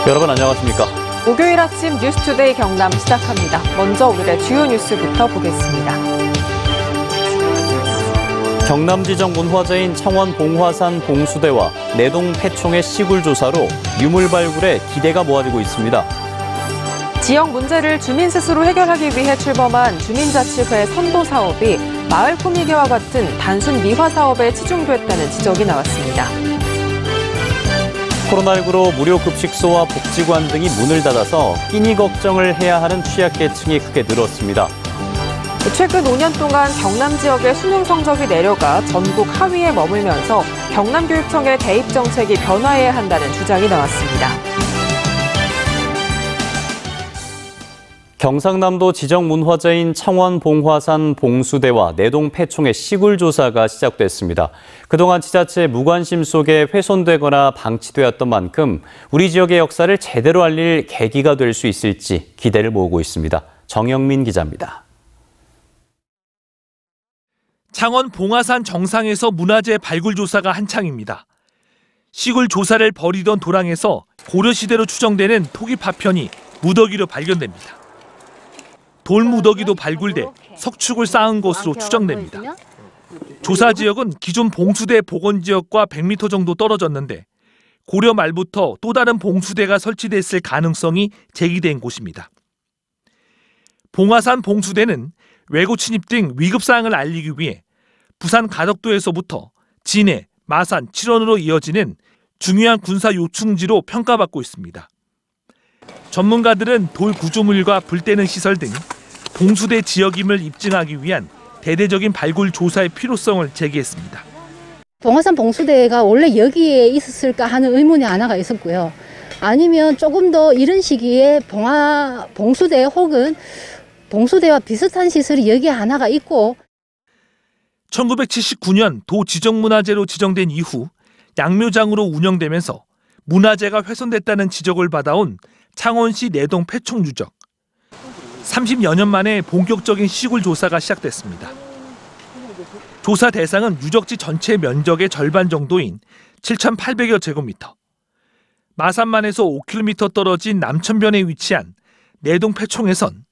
여러분 안녕하십니까? 목요일 아침 뉴스투데이 경남 시작합니다. 먼저 오늘의 주요 뉴스부터 보겠습니다. 경남지정 문화재인 창원 봉화산 봉수대와 내동 폐총의 시굴 조사로 유물 발굴에 기대가 모아지고 있습니다. 지역 문제를 주민 스스로 해결하기 위해 출범한 주민자치회 선도 사업이 마을 꾸미기와 같은 단순 미화 사업에 치중됐다는 지적이 나왔습니다. 코로나19로 무료 급식소와 복지관 등이 문을 닫아서 끼니 걱정을 해야 하는 취약계층이 크게 늘었습니다. 최근 5년 동안 경남 지역의 수능 성적이 내려가 전국 하위에 머물면서 경남교육청의 대입 정책이 변화해야 한다는 주장이 나왔습니다. 경상남도 지정문화재인 창원 봉화산 봉수대와 내동 폐총의 시굴 조사가 시작됐습니다. 그동안 지자체의 무관심 속에 훼손되거나 방치되었던 만큼 우리 지역의 역사를 제대로 알릴 계기가 될 수 있을지 기대를 모으고 있습니다. 정영민 기자입니다. 창원 봉화산 정상에서 문화재 발굴 조사가 한창입니다. 시굴 조사를 벌이던 도랑에서 고려시대로 추정되는 토기 파편이 무더기로 발견됩니다. 돌무더기도 발굴돼 석축을 쌓은 것으로 추정됩니다. 조사 지역은 기존 봉수대 복원 지역과 100m 정도 떨어졌는데 고려 말부터 또 다른 봉수대가 설치됐을 가능성이 제기된 곳입니다. 봉화산 봉수대는 왜고 침입 등 위급 사항을 알리기 위해 부산 가덕도에서부터 진해, 마산, 칠원으로 이어지는 중요한 군사 요충지로 평가받고 있습니다. 전문가들은 돌 구조물과 불 때는 시설 등 봉수대 지역임을 입증하기 위한 대대적인 발굴 조사의 필요성을 제기했습니다. 봉화산 봉수대가 원래 여기에 있었을까 하는 의문이 하나가 있었고요. 아니면 조금 더 이른 시기에 봉수대 혹은 봉수대와 비슷한 시설이 여기에 하나가 있고 1979년 도 지정문화재로 지정된 이후 양묘장으로 운영되면서 문화재가 훼손됐다는 지적을 받아온 창원시 내동 폐총 유적. 30여 년 만에 본격적인 시굴 조사가 시작됐습니다. 조사 대상은 유적지 전체 면적의 절반 정도인 7,800여 제곱미터. 마산만에서 5km 떨어진 남천변에 위치한 내동 폐총에선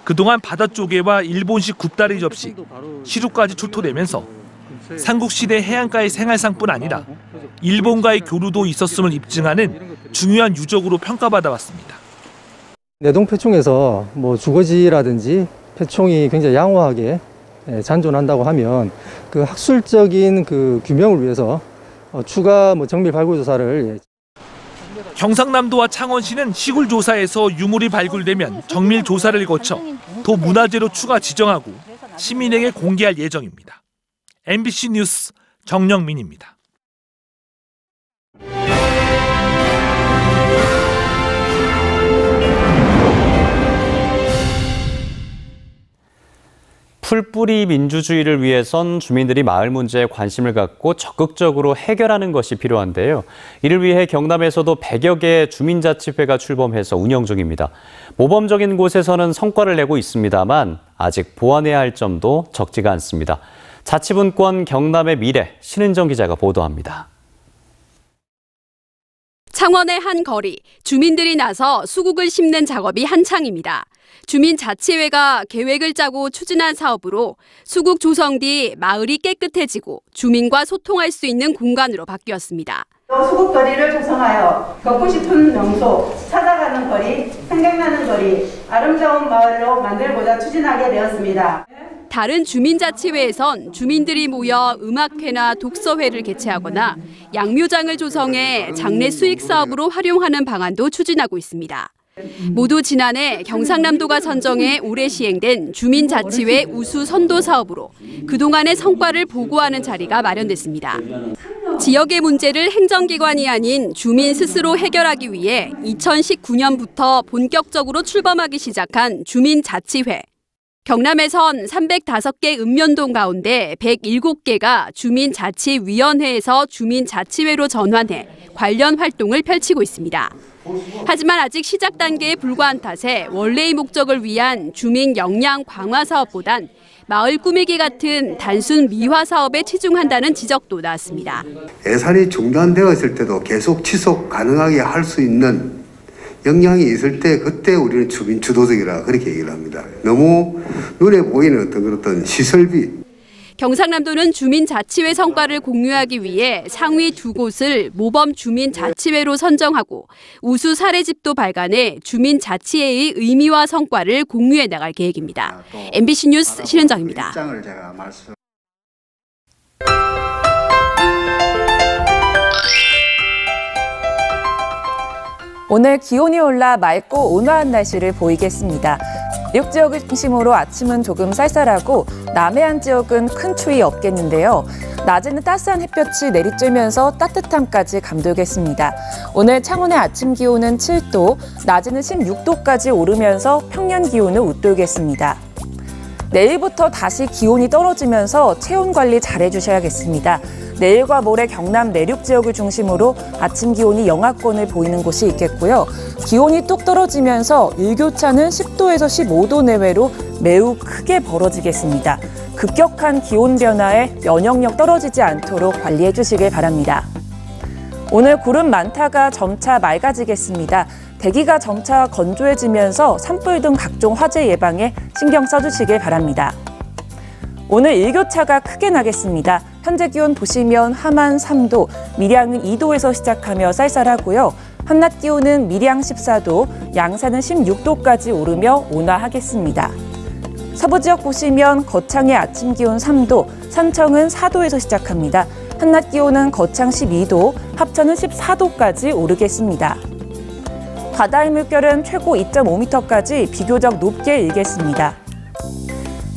그동안 바다조개와 일본식 굽다리 접시, 시루까지 출토되면서 삼국시대 해안가의 생활상뿐 아니라 일본과의 교류도 있었음을 입증하는 중요한 유적으로 평가받아 왔습니다. 내동 폐총에서 주거지라든지 폐총이 굉장히 양호하게 잔존한다고 하면 그 학술적인 그 규명을 위해서 추가 정밀 발굴 조사를 경상남도와 창원시는 시굴 조사에서 유물이 발굴되면 정밀 조사를 거쳐 도 문화재로 추가 지정하고 시민에게 공개할 예정입니다. MBC 뉴스 정영민입니다. 풀뿌리 민주주의를 위해선 주민들이 마을 문제에 관심을 갖고 적극적으로 해결하는 것이 필요한데요. 이를 위해 경남에서도 100여 개의 주민자치회가 출범해서 운영 중입니다. 모범적인 곳에서는 성과를 내고 있습니다만 아직 보완해야 할 점도 적지가 않습니다. 자치분권 경남의 미래, 신은정 기자가 보도합니다. 창원의 한 거리, 주민들이 나서 수국을 심는 작업이 한창입니다. 주민자치회가 계획을 짜고 추진한 사업으로 수국 조성 뒤 마을이 깨끗해지고 주민과 소통할 수 있는 공간으로 바뀌었습니다. 수국 거리를 조성하여 걷고 싶은 명소, 찾아가는 거리, 생각나는 거리, 아름다운 마을로 만들고자 추진하게 되었습니다. 다른 주민자치회에선 주민들이 모여 음악회나 독서회를 개최하거나 양묘장을 조성해 장래 수익 사업으로 활용하는 방안도 추진하고 있습니다. 모두 지난해 경상남도가 선정해 올해 시행된 주민자치회 우수 선도 사업으로 그동안의 성과를 보고하는 자리가 마련됐습니다. 지역의 문제를 행정기관이 아닌 주민 스스로 해결하기 위해 2019년부터 본격적으로 출범하기 시작한 주민자치회. 경남에선 305개 읍면동 가운데 107개가 주민자치위원회에서 주민자치회로 전환해 관련 활동을 펼치고 있습니다. 하지만 아직 시작 단계에 불과한 탓에 원래의 목적을 위한 주민 역량 강화 사업보단 마을 꾸미기 같은 단순 미화 사업에 치중한다는 지적도 나왔습니다. 예산이 중단되었을 때도 계속 지속 가능하게 할 수 있는 영향이 있을 때 그때 우리는 주민 주도적이라 그렇게 얘기를 합니다. 너무 눈에 보이는 어떤 시설비. 경상남도는 주민자치회 성과를 공유하기 위해 상위 2곳을 모범 주민자치회로 선정하고 우수 사례집도 발간해 주민자치회의 의미와 성과를 공유해 나갈 계획입니다. MBC 뉴스 신은정입니다. 오늘 기온이 올라 맑고 온화한 날씨를 보이겠습니다. 내륙 지역을 중심으로 아침은 조금 쌀쌀하고 남해안 지역은 큰 추위 없겠는데요. 낮에는 따스한 햇볕이 내리쬐면서 따뜻함까지 감돌겠습니다. 오늘 창원의 아침 기온은 7도, 낮에는 16도까지 오르면서 평년 기온을 웃돌겠습니다. 내일부터 다시 기온이 떨어지면서 체온 관리 잘해주셔야겠습니다. 내일과 모레 경남 내륙 지역을 중심으로 아침 기온이 영하권을 보이는 곳이 있겠고요. 기온이 뚝 떨어지면서 일교차는 10도에서 15도 내외로 매우 크게 벌어지겠습니다. 급격한 기온 변화에 면역력 떨어지지 않도록 관리해 주시길 바랍니다. 오늘 구름 많다가 점차 맑아지겠습니다. 대기가 점차 건조해지면서 산불 등 각종 화재 예방에 신경 써주시길 바랍니다. 오늘 일교차가 크게 나겠습니다. 현재 기온 보시면 함안 3도, 밀양은 2도에서 시작하며 쌀쌀하고요. 한낮 기온은 밀양 14도, 양산은 16도까지 오르며 온화하겠습니다. 서부 지역 보시면 거창의 아침 기온 3도, 산청은 4도에서 시작합니다. 한낮 기온은 거창 12도, 합천은 14도까지 오르겠습니다. 바다의 물결은 최고 2.5m까지 비교적 높게 일겠습니다.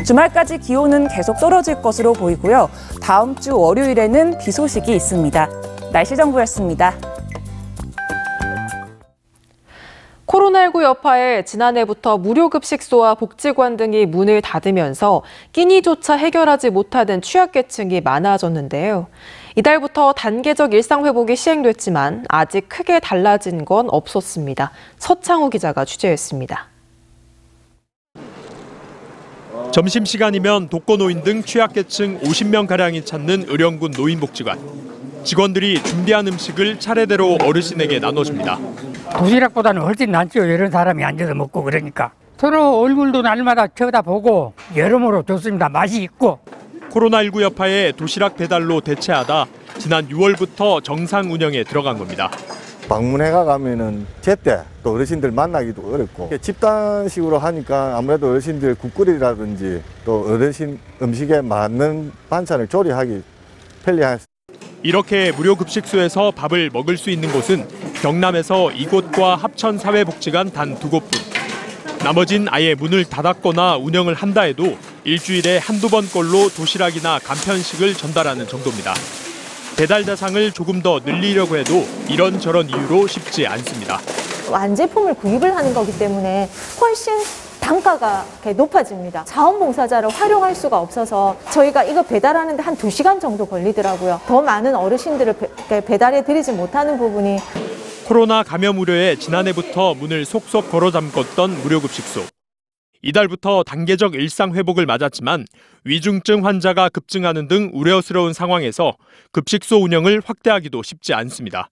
주말까지 기온은 계속 떨어질 것으로 보이고요. 다음 주 월요일에는 비 소식이 있습니다. 날씨 정보였습니다. 코로나19 여파에 지난해부터 무료급식소와 복지관 등이 문을 닫으면서 끼니조차 해결하지 못하는 취약계층이 많아졌는데요. 이달부터 단계적 일상회복이 시행됐지만 아직 크게 달라진 건 없었습니다. 서창우 기자가 취재했습니다. 점심시간이면 독거노인 등 취약계층 50명가량이 찾는 의령군 노인복지관. 직원들이 준비한 음식을 차례대로 어르신에게 나눠줍니다. 도시락보다는 훨씬 낫죠. 이런 사람이 앉아서 먹고 그러니까. 서로 얼굴도 날마다 쳐다보고 여러모로 좋습니다. 맛이 있고. 코로나19 여파에 도시락 배달로 대체하다 지난 6월부터 정상 운영에 들어간 겁니다. 방문회가 가면은 제때 또 어르신들 만나기도 어렵고 집단식으로 하니까 아무래도 어르신들 국거리라든지 또 어르신 음식에 맞는 반찬을 조리하기 편리한. 이렇게 무료급식소에서 밥을 먹을 수 있는 곳은 경남에서 이곳과 합천사회복지관 단 2곳뿐. 나머진 아예 문을 닫았거나 운영을 한다 해도 일주일에 한두 번꼴로 도시락이나 간편식을 전달하는 정도입니다. 배달 대상을 조금 더 늘리려고 해도 이런저런 이유로 쉽지 않습니다. 완제품을 구입을 하는 거기 때문에 훨씬 단가가 높아집니다. 자원봉사자를 활용할 수가 없어서 저희가 이거 배달하는데 한 2시간 정도 걸리더라고요. 더 많은 어르신들을 배달해 드리지 못하는 부분이. 코로나 감염 우려에 지난해부터 문을 속속 걸어 잠궜던 무료급식소. 이달부터 단계적 일상 회복을 맞았지만 위중증 환자가 급증하는 등 우려스러운 상황에서 급식소 운영을 확대하기도 쉽지 않습니다.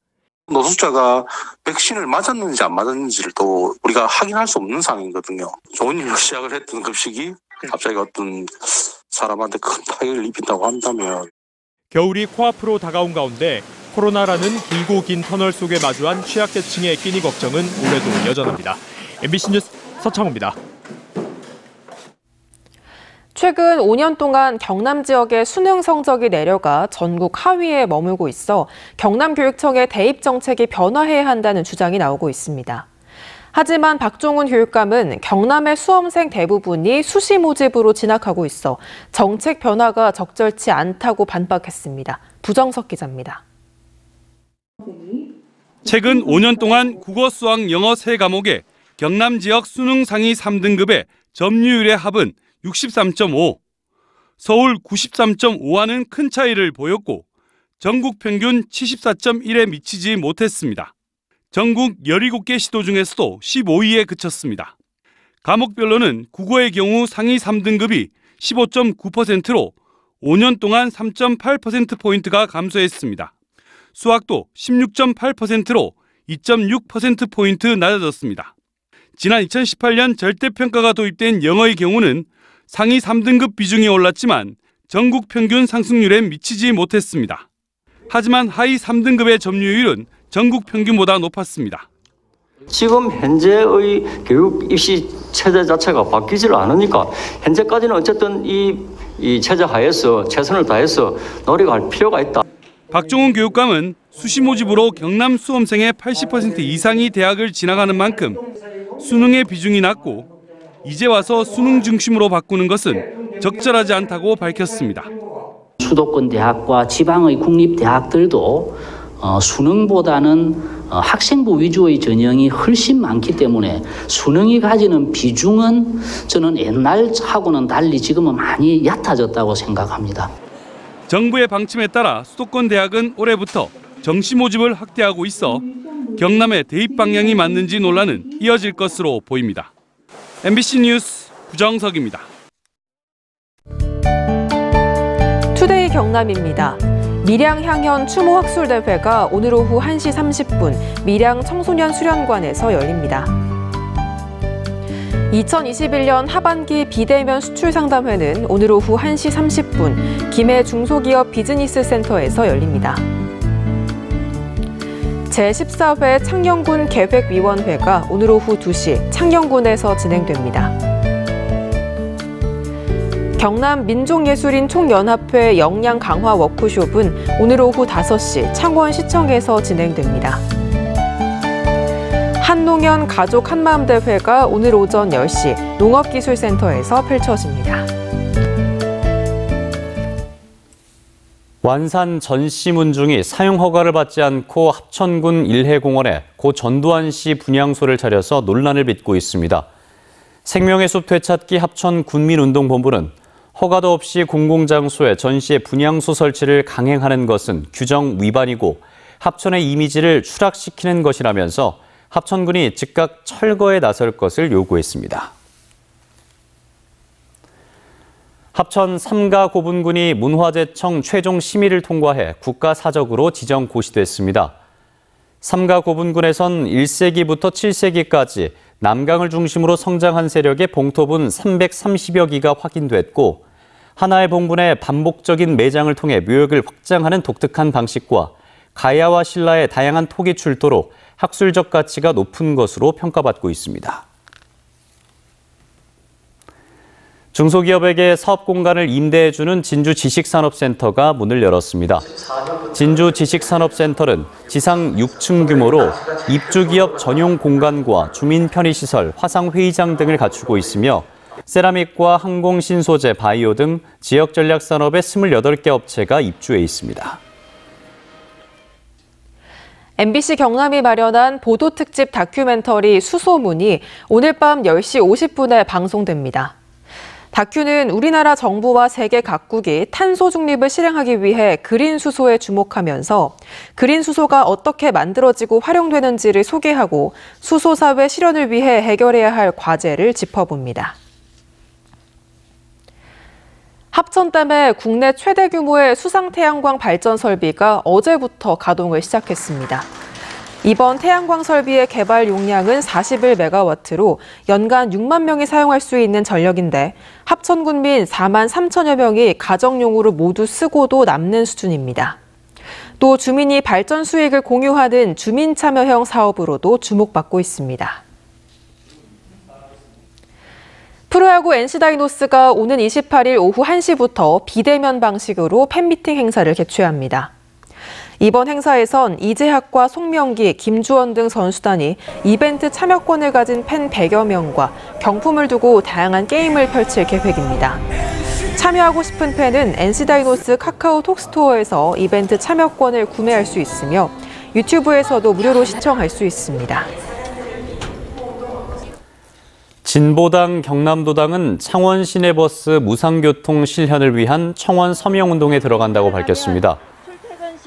노숙자가 백신을 맞았는지 안 맞았는지를 또 우리가 확인할 수 없는 상황이거든요. 좋은 일로 시작을 했던 급식이 갑자기 어떤 사람한테 큰 타격을 입힌다고 한다면. 겨울이 코앞으로 다가온 가운데 코로나라는 길고 긴 터널 속에 마주한 취약계층의 끼니 걱정은 올해도 여전합니다. MBC 뉴스 서창호입니다. 최근 5년 동안 경남 지역의 수능 성적이 내려가 전국 하위에 머물고 있어 경남교육청의 대입 정책이 변화해야 한다는 주장이 나오고 있습니다. 하지만 박종훈 교육감은 경남의 수험생 대부분이 수시 모집으로 진학하고 있어 정책 변화가 적절치 않다고 반박했습니다. 부정석 기자입니다. 최근 5년 동안 국어, 수학, 영어 3과목에 경남 지역 수능 상위 3등급의 점유율의 합은 63.5, 서울 93.5와는 큰 차이를 보였고 전국 평균 74.1에 미치지 못했습니다. 전국 17개 시도 중에서도 15위에 그쳤습니다. 과목별로는 국어의 경우 상위 3등급이 15.9%로 5년 동안 3.8%포인트가 감소했습니다. 수학도 16.8%로 2.6%포인트 낮아졌습니다. 지난 2018년 절대평가가 도입된 영어의 경우는 상위 3등급 비중이 올랐지만 전국 평균 상승률에 미치지 못했습니다. 하지만 하위 3등급의 점유율은 전국 평균보다 높았습니다. 지금 현재의 교육 입시 체제 자체가 바뀌질 않으니까 현재까지는 어쨌든 이 체제 하에서 최선을 다해서 노력할 필요가 있다. 박종훈 교육감은 수시 모집으로 경남 수험생의 80% 이상이 대학을 진학하는 만큼 수능의 비중이 낮고 이제 와서 수능 중심으로 바꾸는 것은 적절하지 않다고 밝혔습니다. 수도권 대학과 지방의 국립대학들도 수능보다는 학생부 위주의 전형이 훨씬 많기 때문에 수능이 가지는 비중은 저는 옛날하고는 달리 지금은 많이 얕아졌다고 생각합니다. 정부의 방침에 따라 수도권 대학은 올해부터 정시 모집을 확대하고 있어 경남의 대입 방향이 맞는지 논란은 이어질 것으로 보입니다. MBC 뉴스 구정석입니다. 투데이 경남입니다. 밀양 향연 추모 학술 대회가 오늘 오후 1시 30분 밀양 청소년 수련관에서 열립니다. 2021년 하반기 비대면 수출 상담회는 오늘 오후 1시 30분 김해 중소기업 비즈니스 센터에서 열립니다. 제14회 창녕군 계획위원회가 오늘 오후 2시 창녕군에서 진행됩니다. 경남 민족예술인 총연합회 역량 강화 워크숍은 오늘 오후 5시 창원시청에서 진행됩니다. 한농연 가족 한마음 대회가 오늘 오전 10시 농업기술센터에서 펼쳐집니다. 완산 전시문중이 사용 허가를 받지 않고 합천군 일해공원에 고 전두환 씨 분향소를 차려서 논란을 빚고 있습니다. 생명의 숲 되찾기 합천군민운동본부는 허가도 없이 공공장소에 전시의 분향소 설치를 강행하는 것은 규정 위반이고 합천의 이미지를 추락시키는 것이라면서 합천군이 즉각 철거에 나설 것을 요구했습니다. 합천 삼가고분군이 문화재청 최종 심의를 통과해 국가사적으로 지정 고시됐습니다. 삼가고분군에선 1세기부터 7세기까지 남강을 중심으로 성장한 세력의 봉토분 330여 기가 확인됐고 하나의 봉분의 반복적인 매장을 통해 묘역을 확장하는 독특한 방식과 가야와 신라의 다양한 톡이 출토로 학술적 가치가 높은 것으로 평가받고 있습니다. 중소기업에게 사업 공간을 임대해주는 진주지식산업센터가 문을 열었습니다. 진주지식산업센터는 지상 6층 규모로 입주기업 전용 공간과 주민 편의시설, 화상회의장 등을 갖추고 있으며 세라믹과 항공신소재, 바이오 등 지역 전략산업의 28개 업체가 입주해 있습니다. MBC 경남이 마련한 보도특집 다큐멘터리 수소문이 오늘 밤 10시 50분에 방송됩니다. 다큐는 우리나라 정부와 세계 각국이 탄소 중립을 실행하기 위해 그린 수소에 주목하면서 그린 수소가 어떻게 만들어지고 활용되는지를 소개하고 수소 사회 실현을 위해 해결해야 할 과제를 짚어봅니다. 합천댐의 국내 최대 규모의 수상 태양광 발전 설비가 어제부터 가동을 시작했습니다. 이번 태양광 설비의 개발 용량은 41메가와트로 연간 6만 명이 사용할 수 있는 전력인데 합천 군민 4만 3천여 명이 가정용으로 모두 쓰고도 남는 수준입니다. 또 주민이 발전 수익을 공유하는 주민 참여형 사업으로도 주목받고 있습니다. 프로야구 NC다이노스가 오는 28일 오후 1시부터 비대면 방식으로 팬미팅 행사를 개최합니다. 이번 행사에선 이재학과 송명기, 김주원 등 선수단이 이벤트 참여권을 가진 팬 100여 명과 경품을 두고 다양한 게임을 펼칠 계획입니다. 참여하고 싶은 팬은 NC다이노스 카카오톡 스토어에서 이벤트 참여권을 구매할 수 있으며 유튜브에서도 무료로 시청할 수 있습니다. 진보당 경남도당은 창원 시내버스 무상교통 실현을 위한 청원 서명운동에 들어간다고 밝혔습니다.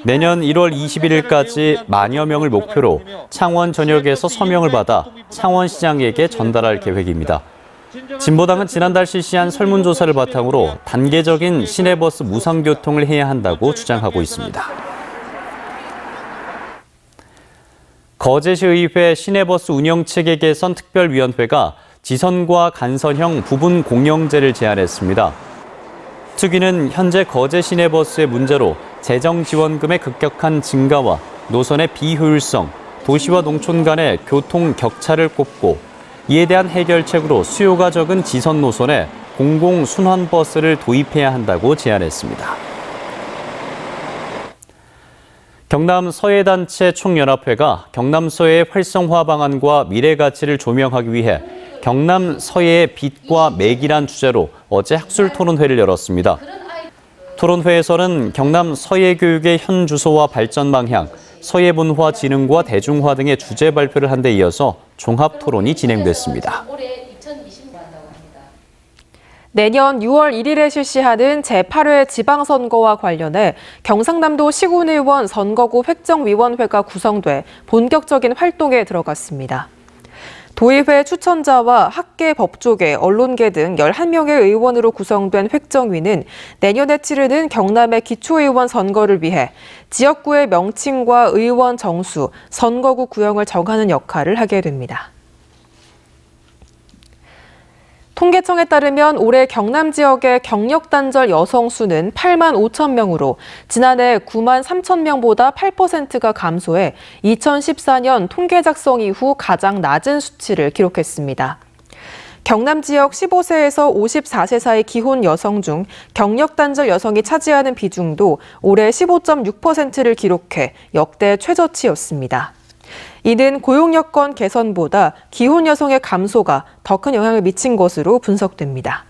내년 1월 21일까지 만여 명을 목표로 창원 전역에서 서명을 받아 창원시장에게 전달할 계획입니다. 진보당은 지난달 실시한 설문조사를 바탕으로 단계적인 시내버스 무상교통을 해야 한다고 주장하고 있습니다. 거제시의회 시내버스 운영체계 개선 특별위원회가 지선과 간선형 부분 공영제를 제안했습니다. 특위는 현재 거제 시내버스의 문제로 재정지원금의 급격한 증가와 노선의 비효율성, 도시와 농촌 간의 교통 격차를 꼽고 이에 대한 해결책으로 수요가 적은 지선 노선에 공공순환버스를 도입해야 한다고 제안했습니다. 경남 서해단체 총연합회가 경남 서해의 활성화 방안과 미래 가치를 조명하기 위해 경남 서해의 빛과 맥이란 주제로 어제 학술 토론회를 열었습니다. 토론회에서는 경남 서해 교육의 현 주소와 발전 방향, 서해 문화 진흥과 대중화 등의 주제 발표를 한 데 이어서 종합 토론이 진행됐습니다. 내년 6월 1일에 실시하는 제8회 지방선거와 관련해 경상남도 시군의원 선거구 획정위원회가 구성돼 본격적인 활동에 들어갔습니다. 도의회 추천자와 학계, 법조계, 언론계 등 11명의 의원으로 구성된 획정위는 내년에 치르는 경남의 기초의원 선거를 위해 지역구의 명칭과 의원 정수, 선거구 구형을 정하는 역할을 하게 됩니다. 통계청에 따르면 올해 경남 지역의 경력단절 여성 수는 8만 5천 명으로 지난해 9만 3천 명보다 8%가 감소해 2014년 통계 작성 이후 가장 낮은 수치를 기록했습니다. 경남 지역 15세에서 54세 사이 기혼 여성 중 경력단절 여성이 차지하는 비중도 올해 15.6%를 기록해 역대 최저치였습니다. 이는 고용 여건 개선보다 기혼 여성의 감소가 더 큰 영향을 미친 것으로 분석됩니다.